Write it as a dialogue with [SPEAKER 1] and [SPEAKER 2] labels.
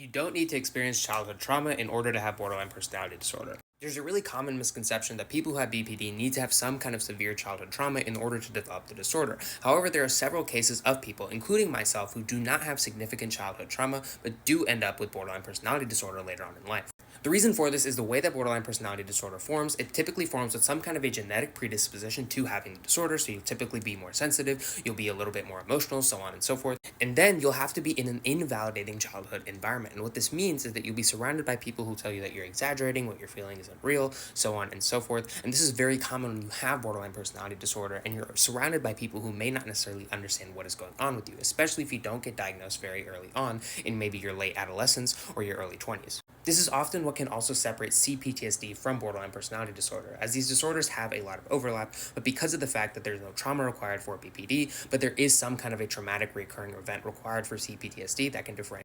[SPEAKER 1] You don't need to experience childhood trauma in order to have borderline personality disorder. There's a really common misconception that people who have BPD need to have some kind of severe childhood trauma in order to develop the disorder. However, there are several cases of people, including myself, who do not have significant childhood trauma but do end up with borderline personality disorder later on in life. The reason for this is the way that borderline personality disorder forms. It typically forms with some kind of a genetic predisposition to having the disorder, so you'll typically be more sensitive, you'll be a little bit more emotional, so on and so forth. And then you'll have to be in an invalidating childhood environment. And what this means is that you'll be surrounded by people who tell you that you're exaggerating, what you're feeling isn't real, so on and so forth. And this is very common when you have borderline personality disorder and you're surrounded by people who may not necessarily understand what is going on with you, especially if you don't get diagnosed very early on in maybe your late adolescence or your early 20s. This is often what can also separate CPTSD from borderline personality disorder, as these disorders have a lot of overlap, but because of the fact that there's no trauma required for BPD, but there is some kind of a traumatic recurring event required for CPTSD that can differentiate